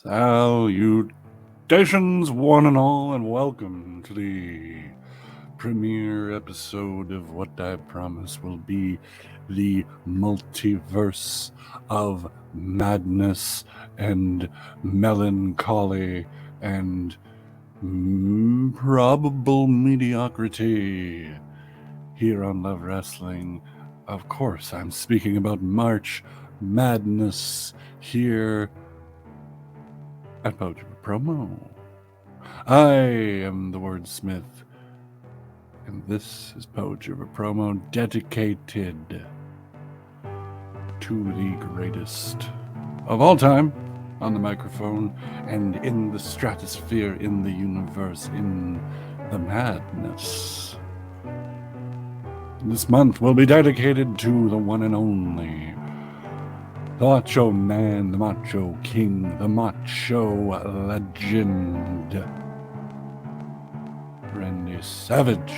Salutations, one and all, and welcome to the premiere episode of what I promise will be the multiverse of madness and melancholy and probable mediocrity here on Love Wrestling. Of course, I'm speaking about March Madness here at Poacher Promo. I am the Wordsmith, and this is Poacher Promo dedicated to the greatest of all time on the microphone and in the stratosphere, in the universe, in the madness. This month will be dedicated to the one and only the Macho Man, the Macho King, the Macho Legend, Randy Savage.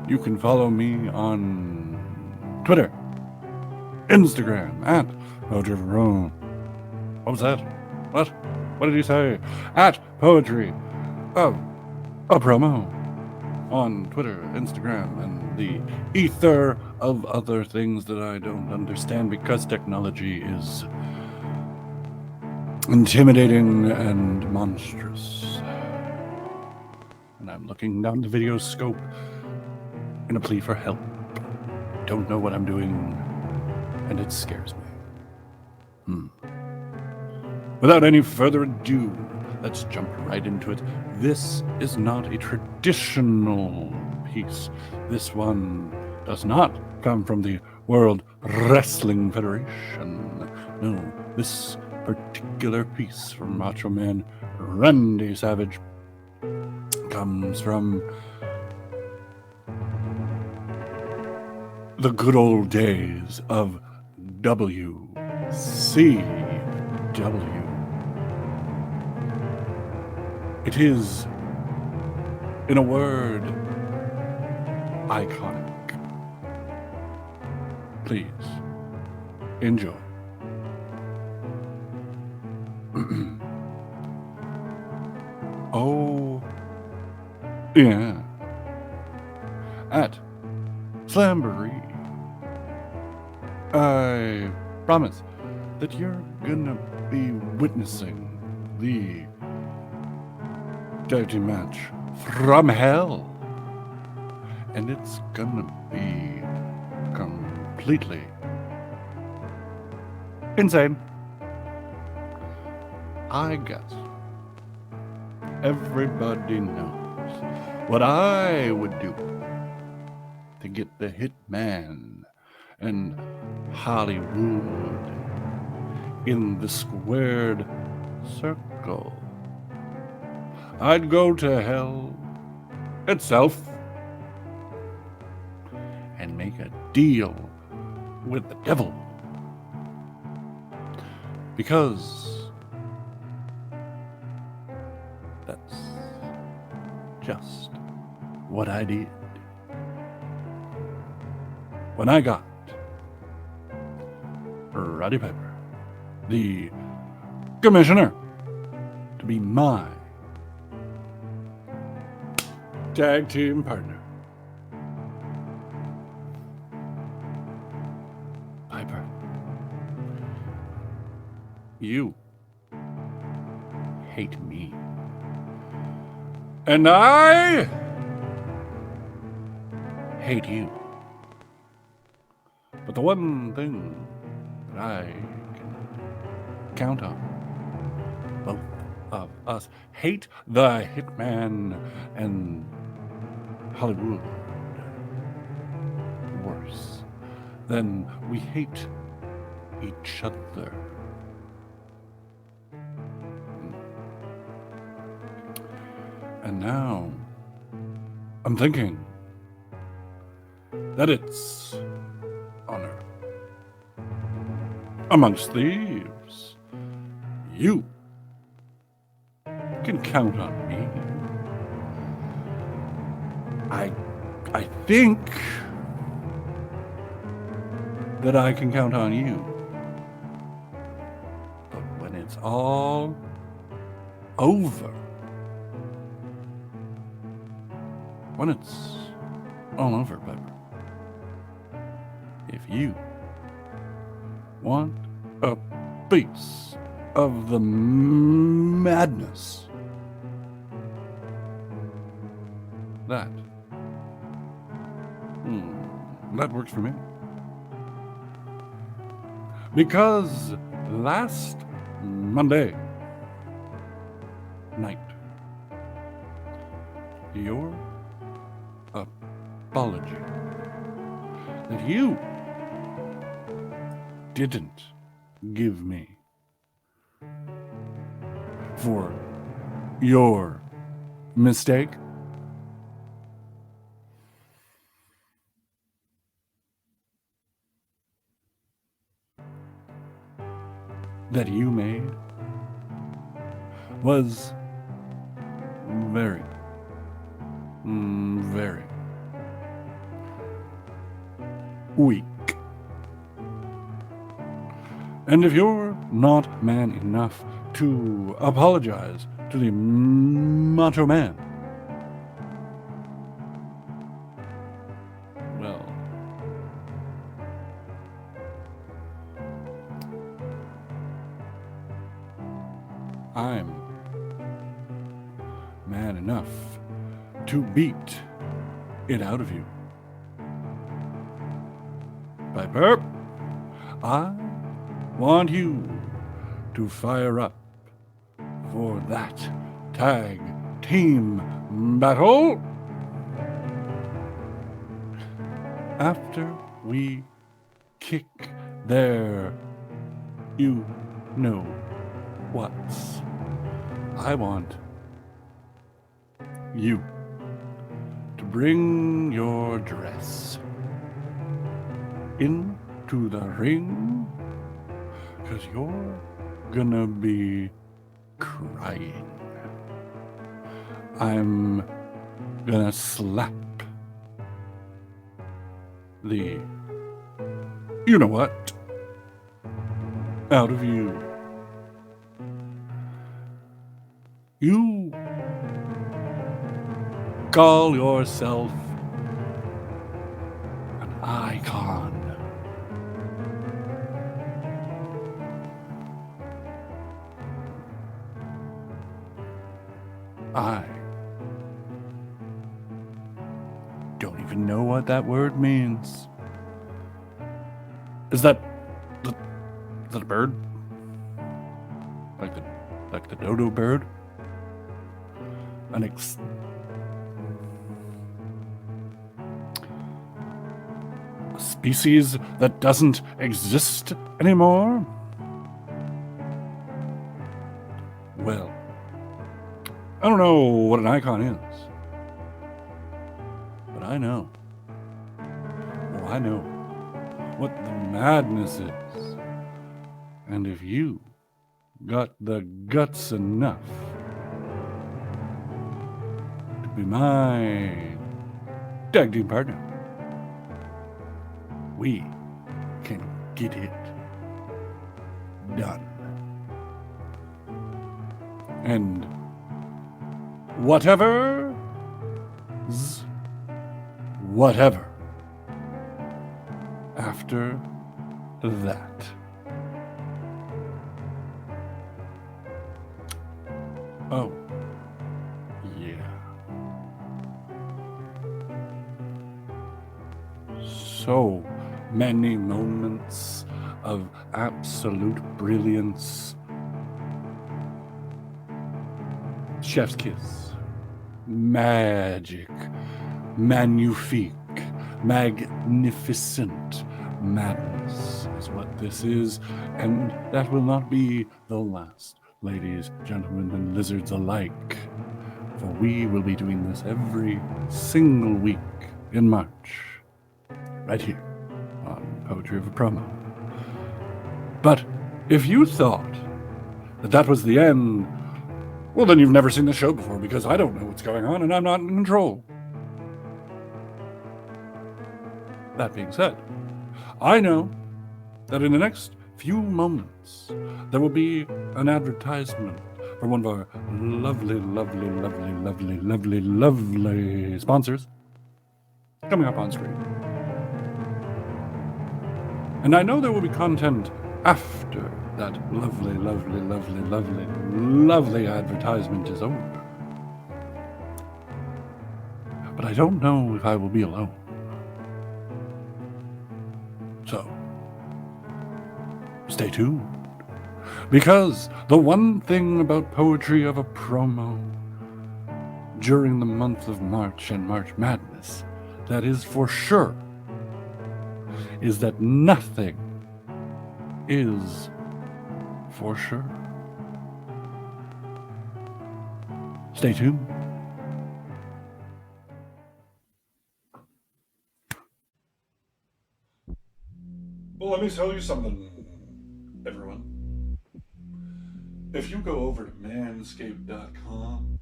You can follow me on Twitter, Instagram, at Poetry Promo. What was that? What did you say? At Poetry of a Promo on Twitter, Instagram, and the ether of other things that I don't understand because technology is intimidating and monstrous. And I'm looking down the video scope in a plea for help. I don't know what I'm doing, and it scares me. Without any further ado, let's jump right into it. This is not a traditional piece. This one does not come from the World Wrestling Federation. No, this particular piece from Macho Man Randy Savage comes from the good old days of WCW. It is, in a word, iconic. Please, enjoy. Oh, yeah. At Slamboree, I promise that you're gonna be witnessing the dirty match from hell, and it's gonna be completely insane. I guess everybody knows what I would do to get the Hitman and Hollywood in the squared circle. I'd go to hell itself and make a deal with the devil. Because that's just what I did when I got Roddy Piper, the commissioner, to be my tag team partner. Piper, you hate me, and I hate you. But the one thing that I can count on, both of us hate the Hitman and Hollywood worse than we hate each other. And now I'm thinking that it's honor amongst thieves. You can count on me. I think that I can count on you all over, when it's all over, Piper, if you want a piece of the madness, that works for me. Because last Monday night, your apology that you didn't give me for your mistake that you made was very, very weak. And if you're not man enough to apologize to the Macho Man, well, I'm man enough to beat it out of you. Piper, I want you to fire up for that tag team battle after we kick their you know what's. I want you to bring your dress into the ring, because you're gonna be crying. I'm gonna slap the you know what out of you. You call yourself an icon. I don't even know what that word means. Is that a bird? Like the dodo bird? A species that doesn't exist anymore? Well, I don't know what an icon is, but I know. Well, I know what the madness is. And if you got the guts enough to be my tag team partner, we can get it done. And whatever after that. Oh, yeah. So many moments of absolute brilliance. Chef's kiss. Magic. Magnifique. Magnificent madness is what this is, and that will not be the last, ladies, gentlemen, and lizards alike, for we will be doing this every single week in March, right here on Poetry of a Promo. But if you thought that was the end, well, then you've never seen the show before, because I don't know what's going on and I'm not in control. That being said, I know that in the next few moments, there will be an advertisement for one of our lovely, lovely, lovely, lovely, lovely, lovely sponsors coming up on screen. And I know there will be content after that lovely, lovely, lovely, lovely, lovely advertisement is over. But I don't know if I will be alone. So, stay tuned. Because the one thing about poetry of a promo during the month of March and March Madness that is for sure is that nothing is for sure. Stay tuned. Well, let me tell you something, everyone. If you go over to manscaped.com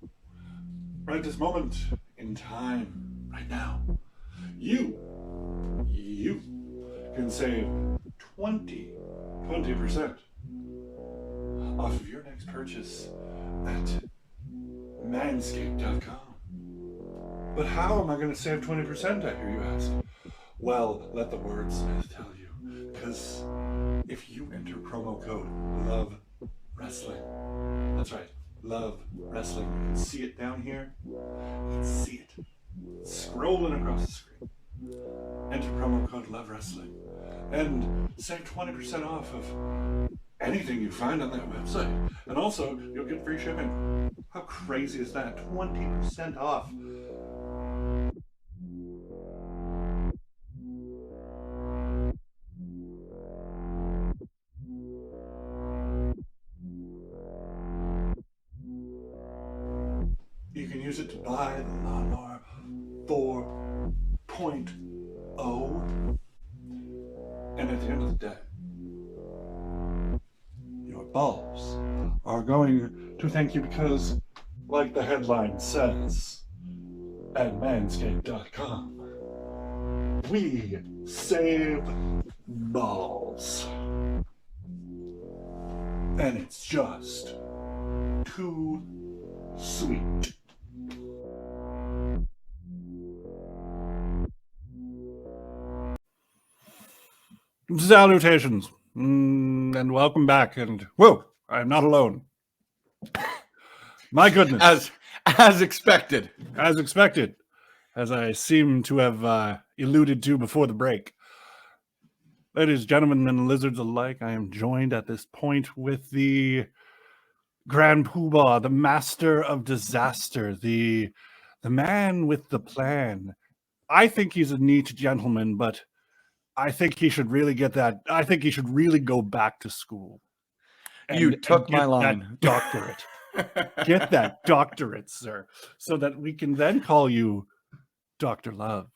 right this moment in time, right now, you can save 20% off of your next purchase at manscaped.com. But how am I going to save 20%, I hear you ask? Well, let the wordsmith tell you. Because if you enter promo code LOVEWRESTLING, that's right, Love Wrestling, you can see it down here. You can see it scrolling across the screen. Enter promo code LOVEWRESTLING and save 20% off of anything you find on that website. And also, you'll get free shipping. How crazy is that? 20% off. You can use it to buy the Lawnmower 4.0. And at the end of the day, your balls are going to thank you because, like the headline says, at manscaped.com, we save balls. And it's just too sweet. Salutations, and welcome back. And whoa, I'm not alone. My goodness, as expected, as I seem to have alluded to before the break. Ladies, gentlemen, and lizards alike, I am joined at this point with the Grand Poobah, the master of disaster, the man with the plan. I think he's a neat gentleman, but I think he should really get that. I think he should really go back to school. You took my line. That doctorate. Get that doctorate, sir, so that we can then call you Dr. Love.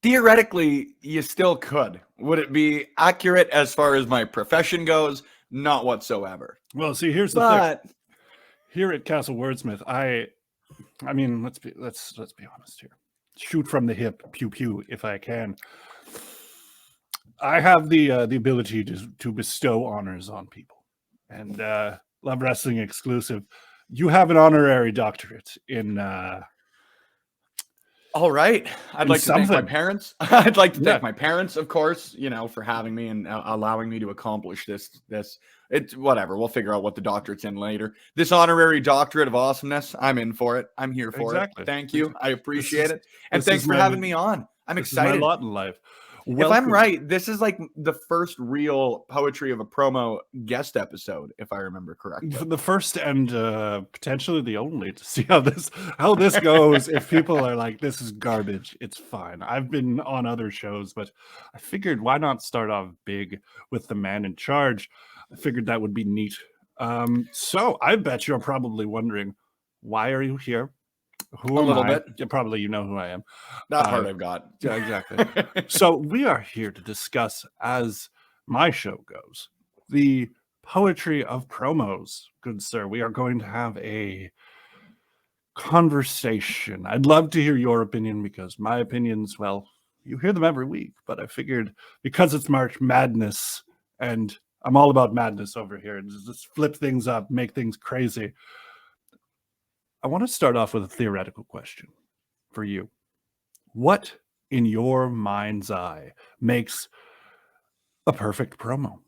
Theoretically, you still could. Would it be accurate as far as my profession goes? Not whatsoever. Well, see, here's the thing. Here at Castle Wordsmith, I mean, let's be honest here. Shoot from the hip, pew pew, if I can. I have the ability to bestow honors on people, and Love Wrestling exclusive. You have an honorary doctorate in. All right, I'd like to thank my parents. I'd like to thank my parents, of course, for having me and allowing me to accomplish this. It's whatever. We'll figure out what the doctorate's in later. This honorary doctorate of awesomeness, I'm in for it. I'm here for it. Thank you. I appreciate it. And thanks for having me on. I'm excited. Is my lot in life. Welcome. If I'm right, this is like the first real poetry of a promo guest episode, if I remember correctly. The first and potentially the only, to see how this goes. If people are like, this is garbage, it's fine. I've been on other shows, but I figured why not start off big with the man in charge. I figured that would be neat. So I bet you're probably wondering, why are you here? Who am I? Probably you know who I am. That part I've got. Yeah, exactly. So we are here to discuss, as my show goes, the poetry of promos. Good sir, we are going to have a conversation. I'd love to hear your opinion because my opinions, well, you hear them every week. But I figured because it's March Madness and I'm all about madness over here, and just flip things up, make things crazy. I want to start off with a theoretical question for you. What, in your mind's eye, makes a perfect promo?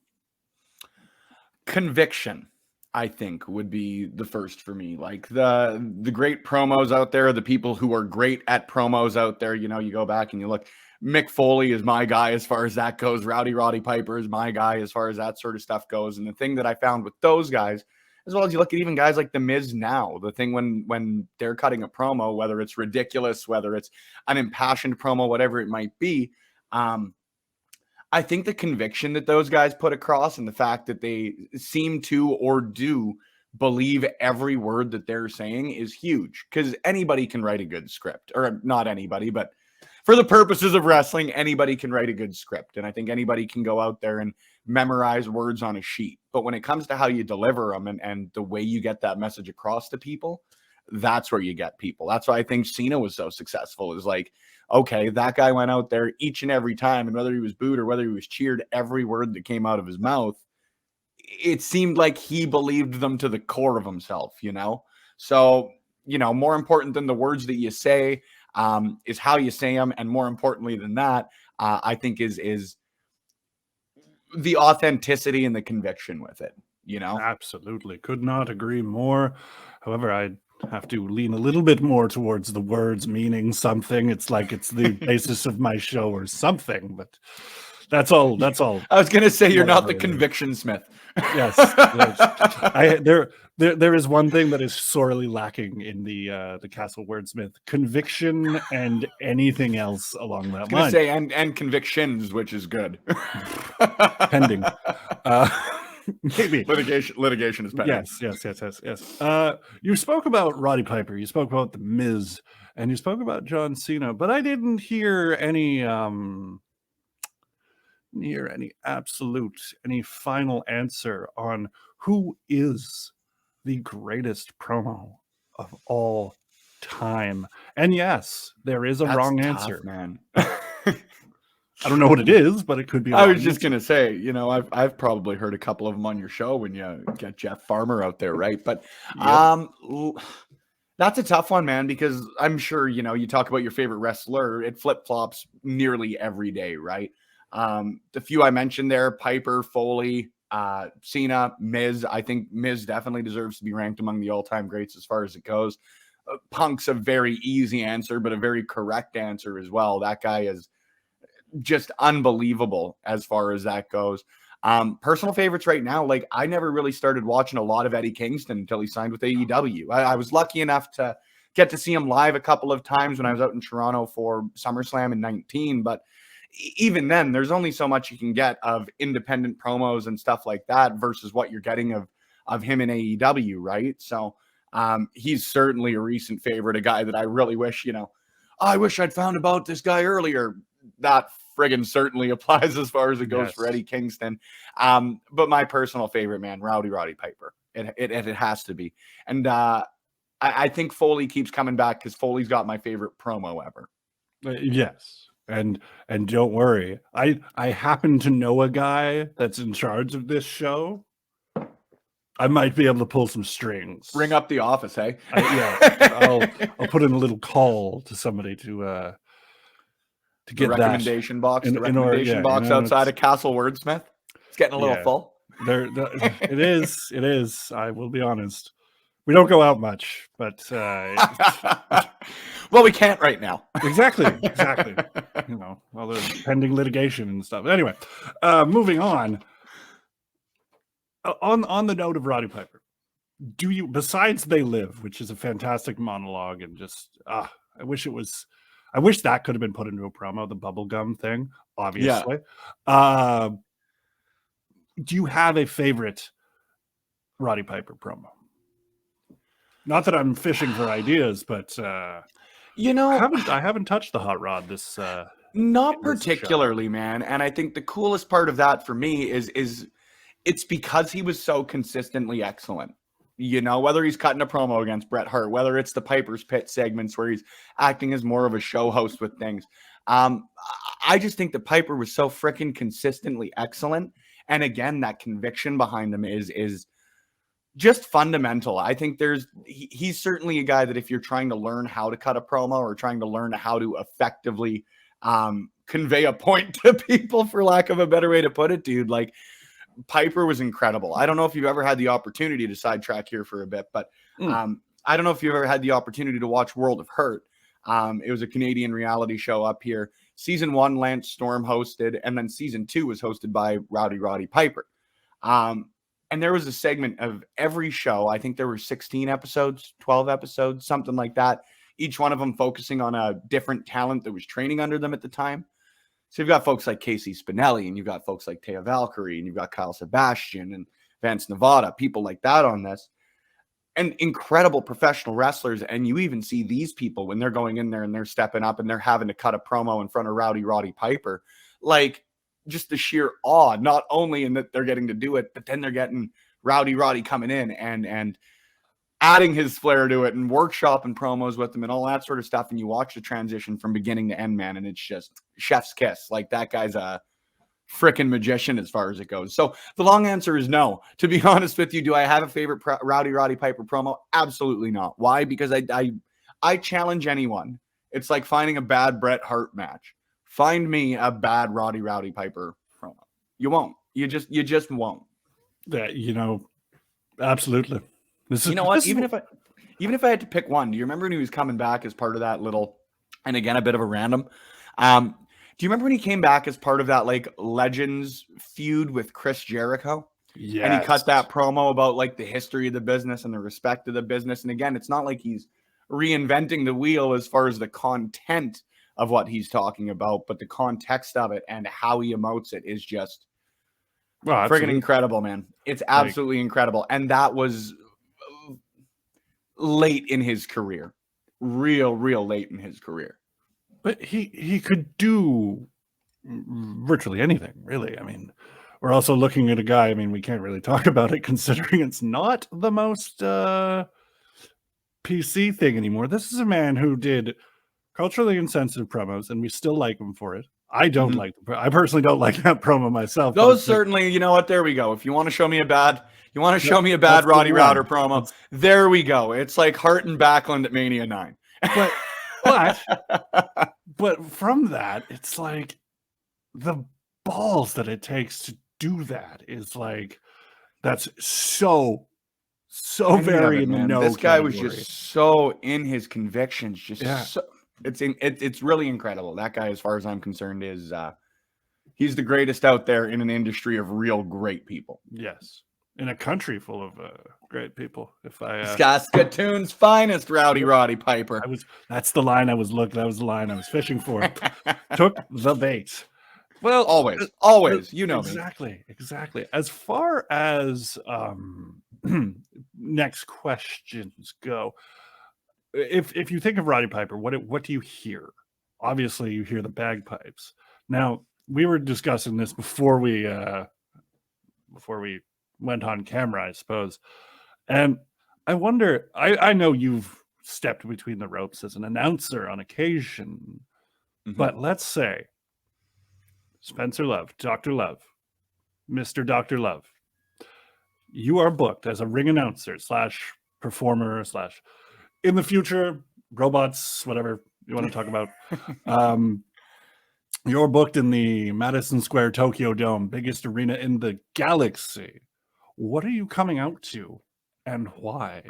Conviction, I think, would be the first for me. Like the great promos out there, the people who are great at promos out there, you know, you go back and you look, Mick Foley is my guy as far as that goes. Roddy Piper is my guy as far as that sort of stuff goes. And the thing that I found with those guys, as well as you look at even guys like The Miz now, the thing when they're cutting a promo, whether it's ridiculous, whether it's an impassioned promo, whatever it might be, I think the conviction that those guys put across and the fact that they seem to or do believe every word that they're saying is huge, because anybody can write a good script, or not anybody, but for the purposes of wrestling, anybody can write a good script. And I think anybody can go out there and memorize words on a sheet. But when it comes to how you deliver them and the way you get that message across to people, that's where you get people. That's why I think Cena was so successful, is like, okay, that guy went out there each and every time, and whether he was booed or whether he was cheered, every word that came out of his mouth, it seemed like he believed them to the core of himself, you know? So, you know, more important than the words that you say is how you say them. And more importantly than that, I think is the authenticity and the conviction with it, you know? Absolutely. Could not agree more. However, I have to lean a little bit more towards the words meaning something. It's like it's the basis of my show or something, but that's all. I was going to say you're not the conviction smith. Yes. There is one thing that is sorely lacking in the Castle Wordsmith: conviction and anything else along that line. I was going to say and convictions, which is good. Pending. Maybe litigation is pending. Yes. You spoke about Roddy Piper, you spoke about The Miz, and you spoke about John Cena, but I didn't hear any final answer on who is the greatest promo of all time. And yes, there is a wrong answer, man. I don't know what it is, but it could be. I was just going to say, you know, I've probably heard a couple of them on your show when you get Jeff Farmer out there, right? But that's a tough one, man, because I'm sure, you know, you talk about your favorite wrestler, it flip-flops nearly every day, right? The few I mentioned there, Piper, Foley, Cena, Miz. I think Miz definitely deserves to be ranked among the all-time greats as far as it goes. Punk's a very easy answer, but a very correct answer as well. That guy is just unbelievable as far as that goes. Personal favorites right now, like I never really started watching a lot of Eddie Kingston until he signed with AEW. I was lucky enough to get to see him live a couple of times when I was out in Toronto for SummerSlam in 19, but even then there's only so much you can get of independent promos and stuff like that versus what you're getting of him in AEW, right? So he's certainly a recent favorite, a guy that I really wish, you know, I wish I'd found about this guy earlier. That friggin' certainly applies as far as it goes for Eddie Kingston. But my personal favorite, man, Roddy Piper. It has to be. And I think Foley keeps coming back because Foley's got my favorite promo ever. Yes. And don't worry, I happen to know a guy that's in charge of this show. I might be able to pull some strings. Ring up the office, hey? I'll put in a little call to somebody to get the recommendation that. box. The recommendation box outside of Castle Wordsmith. It's getting a little full. It is. I will be honest. We don't go out much, but well, we can't right now. Exactly. You know, all the pending litigation and stuff. Anyway, moving on. On the note of Roddy Piper, do you, besides They Live, which is a fantastic monologue, and just I wish that could have been put into a promo, the bubblegum thing, obviously. Yeah. Do you have a favorite Roddy Piper promo? Not that I'm fishing for ideas, but you know, I haven't touched the hot rod this not particularly, man. And I think the coolest part of that for me is it's because he was so consistently excellent. You know, whether he's cutting a promo against Bret Hart, whether it's the Piper's Pit segments where he's acting as more of a show host with things. I just think that Piper was so freaking consistently excellent. And again, that conviction behind him is just fundamental. I think he's certainly a guy that if you're trying to learn how to cut a promo or trying to learn how to effectively convey a point to people, for lack of a better way to put it, dude, like Piper was incredible. I don't know if you've ever had the opportunity to sidetrack here for a bit, but I don't know if you've ever had the opportunity to watch World of Hurt. It was a Canadian reality show up here. Season 1, Lance Storm hosted, and then season 2 was hosted by Roddy Piper. And there was a segment of every show. I think there were 16 episodes, 12 episodes, something like that. Each one of them focusing on a different talent that was training under them at the time. So you've got folks like Casey Spinelli, and you've got folks like Taya Valkyrie, and you've got Kyle Sebastian and Vance Nevada, people like that on this. And incredible professional wrestlers. And you even see these people when they're going in there and they're stepping up and they're having to cut a promo in front of Roddy Piper. Like, just the sheer awe, not only in that they're getting to do it, but then they're getting Roddy coming in and adding his flair to it and workshopping promos with them and all that sort of stuff. And you watch the transition from beginning to end, man, and it's just chef's kiss. Like, that guy's a freaking magician as far as it goes. So the long answer is no. To be honest with you, do I have a favorite Roddy Piper promo? Absolutely not. Why? Because I challenge anyone. It's like finding a bad Bret Hart match. Find me a bad Roddy Piper promo. You won't. You just won't. That, absolutely. Even if I had to pick one, do you remember when he was coming back as part of that little, and again, a bit of a random, do you remember when he came back as part of that like Legends feud with Chris Jericho? Yeah. And he cut that promo about like the history of the business and the respect of the business. And again, it's not like he's reinventing the wheel as far as the content of what he's talking about, but the context of it and how he emotes it is just friggin' incredible, man. It's absolutely incredible. And that was late in his career. Real late in his career. But he could do virtually anything, really. I mean, we're also looking at a guy, I mean, we can't really talk about it considering it's not the most PC thing anymore. This is a man who did culturally insensitive promos, and we still like him for it. I don't like them. I personally don't like that promo myself. Those certainly, you know what? There we go. If you want to show me a bad Roddy Router promo, there we go. It's like Hart and Backlund at Mania 9. But from that, it's like the balls that it takes to do that is like, that's so very in the know. This guy was just so in his convictions. It's really incredible. That guy, as far as I'm concerned, is he's the greatest out there in an industry of real great people. Yes. In a country full of great people. Saskatoon's finest, Roddy Piper. That's the line I was fishing for. Took the bait. Well, always, you know exactly. As far as next questions go, if you think of Roddy Piper, what do you hear? Obviously, you hear the bagpipes. Now, we were discussing this before we went on camera, I suppose. And I wonder, I know you've stepped between the ropes as an announcer on occasion, but let's say Spencer Love, Dr. Love, Mr. Dr. Love, you are booked as a ring announcer / performer / in the future, robots, whatever you want to talk about. You're booked in the Madison Square Tokyo Dome, biggest arena in the galaxy. What are you coming out to and why?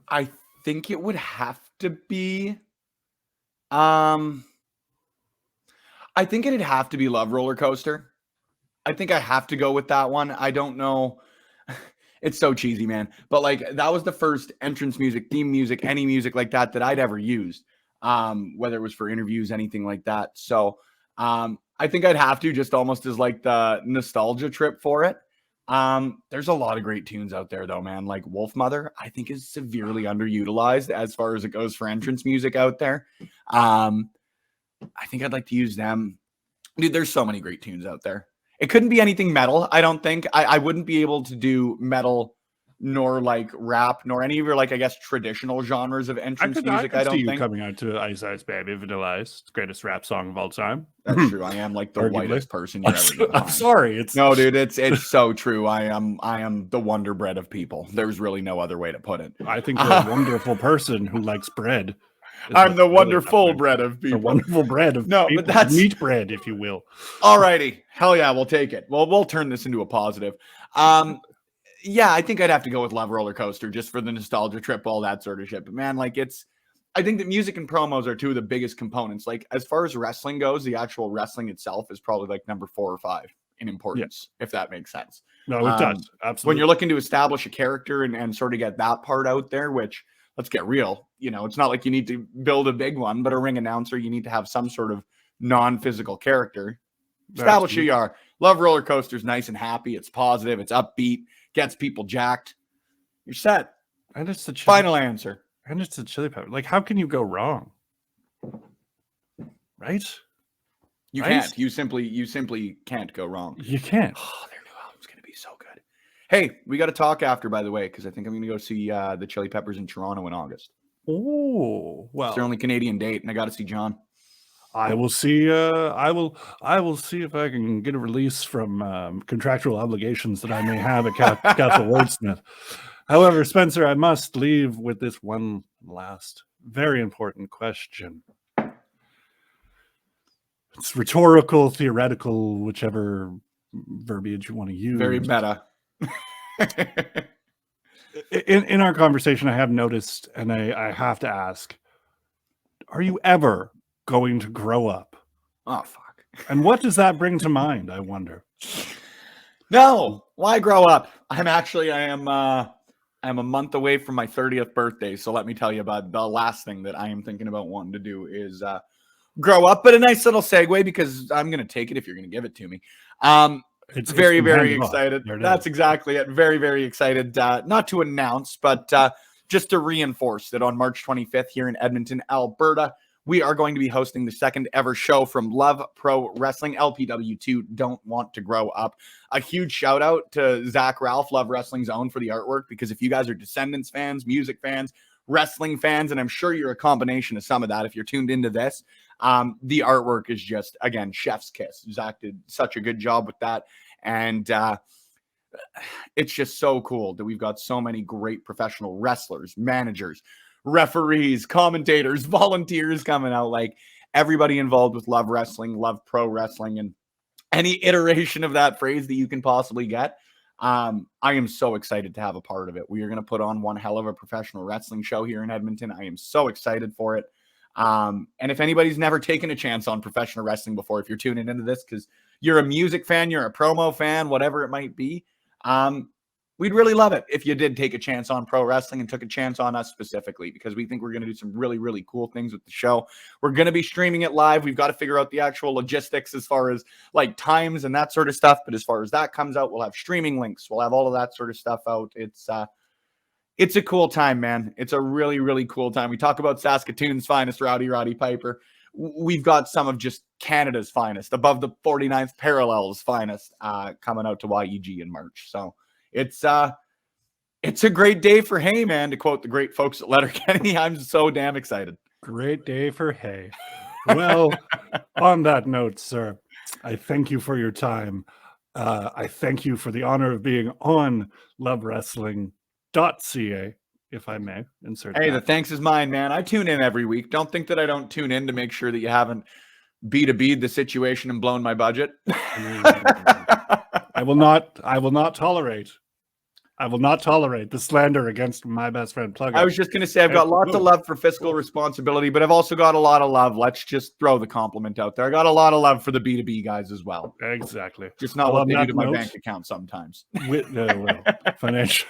I think it would have to be I think it'd have to be Love Roller Coaster. I think I have to go with that one. I don't know. It's so cheesy, man. But like, that was the first entrance music, theme music, any music like that I'd ever used. Whether it was for interviews, anything like that. So I think I'd have to, just almost as like the nostalgia trip for it. There's a lot of great tunes out there though, man. Like Wolf Mother, I think is severely underutilized as far as it goes for entrance music out there. I think I'd like to use them. Dude, there's so many great tunes out there. It couldn't be anything metal, I don't think. I wouldn't be able to do metal nor like rap, nor any of your like, I guess, traditional genres of entrance music. I don't see you think. coming out to Ice Ice Baby, Vanilla Ice, greatest rap song of all time. That's true. I am like the Arguably. whitest person you're ever gonna I'm find. sorry. No, dude, it's so true. I am the wonder bread of people. There's really no other way to put it. I think you're a wonderful person who likes bread. I'm the wonderful bread of people. The wonderful bread of no, people. But that's meat bread, if you will. Alrighty, hell yeah, we'll take it. Well, we'll turn this into a positive. Yeah, I think I'd have to go with Love Roller Coaster just for the nostalgia trip, all that sort of shit. But man, like I think that music and promos are two of the biggest components. Like as far as wrestling goes, the actual wrestling itself is probably like number 4 or 5 in importance, if that makes sense. No, it does. Absolutely. When you're looking to establish a character and sort of get that part out there, which let's get real, it's not like you need to build a big one, but a ring announcer, you need to have some sort of non-physical character. Establish who you are. Love Roller Coaster's nice and happy. It's positive. It's upbeat. Gets people jacked. You're set. And it's the final answer. And it's the Chili Pepper. Like, how can you go wrong? Right? You can't. You simply can't go wrong. You can't. Oh, their new album's gonna be so good. Hey, we got to talk after, by the way, because I think I'm gonna go see the Chili Peppers in Toronto in August. Oh, well, it's their only Canadian date, and I got to see John. I will see. I will see if I can get a release from contractual obligations that I may have at Castle Wordsmith. However, Spencer, I must leave with this one last very important question. It's rhetorical, theoretical, whichever verbiage you want to use. Very meta. In our conversation, I have noticed, and I have to ask, are you ever going to grow up? Oh, fuck. And what does that bring to mind, I wonder? No, why grow up? I am a month away from my 30th birthday, so let me tell you about the last thing that I am thinking about wanting to do is grow up. But a nice little segue, because I'm going to take it if you're going to give it to me. It's very, very excited. That's exactly it. Very, very excited. Not to announce, but just to reinforce that on March 25th here in Edmonton, Alberta, we are going to be hosting the second ever show from Love Pro Wrestling, LPW2 Don't Want to Grow Up. A huge shout out to Zach Ralph, Love Wrestling's own, for the artwork, because if you guys are Descendants fans, music fans, wrestling fans, and I'm sure you're a combination of some of that if you're tuned into this, the artwork is just, again, chef's kiss. Zach did such a good job with that. And it's just so cool that we've got so many great professional wrestlers, managers, referees, commentators, volunteers coming out, like everybody involved with Love Wrestling, Love Pro Wrestling, and any iteration of that phrase that you can possibly get. I am so excited to have a part of it. We are going to put on one hell of a professional wrestling show here in Edmonton. I am so excited for it. And if anybody's never taken a chance on professional wrestling before, if you're tuning into this because you're a music fan, you're a promo fan, whatever it might be, we'd really love it if you did take a chance on pro wrestling and took a chance on us specifically, because we think we're going to do some really, really cool things with the show. We're going to be streaming it live. We've got to figure out the actual logistics as far as like times and that sort of stuff. But as far as that comes out, we'll have streaming links. We'll have all of that sort of stuff out. It's a cool time, man. It's a really, really cool time. We talk about Saskatoon's finest, Roddy Piper. We've got some of just Canada's finest, above the 49th parallel's finest, coming out to YEG in March. So it's a great day for hay, man, to quote the great folks at Letterkenny. I'm so damn excited. Great day for hay. Well, on that note, sir, I thank you for your time. I thank you for the honor of being on lovewrestling.ca, if I may insert. Hey, that. The thanks is mine, man. I tune in every week. Don't think that I don't tune in to make sure that you haven't B2B'd the situation and blown my budget. I will not tolerate the slander against my best friend Plug. I was just going to say, I've got lots of love for fiscal responsibility, but I've also got a lot of love. Let's just throw the compliment out there. I got a lot of love for the B2B guys as well. Exactly. Just not what they do to my bank account sometimes. Financial.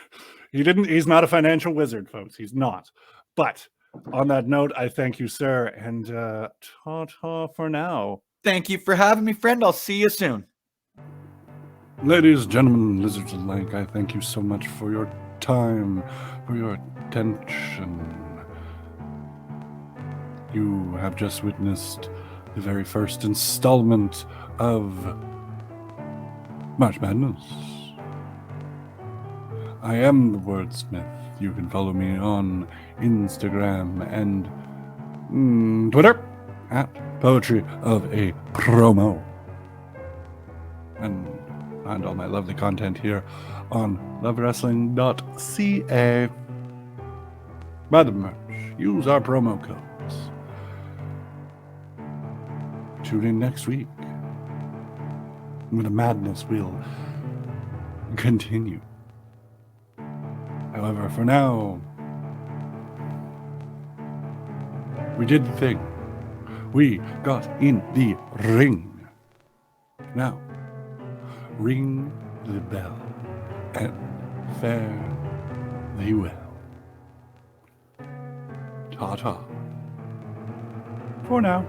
He's not a financial wizard, folks. He's not. But on that note, I thank you, sir. And ta-ta for now. Thank you for having me, friend. I'll see you soon. Ladies, gentlemen, lizards alike, I thank you so much for your time, for your attention. You have just witnessed the very first installment of March Madness. I am the wordsmith. You can follow me on Instagram and Twitter at Poetry of a Promo. And find all my lovely content here on lovewrestling.ca. Buy the merch. Use our promo codes. Tune in next week, where the madness will continue. However, for now, we did the thing. We got in the ring. Now, ring the bell and fare thee well. Ta-ta. For now.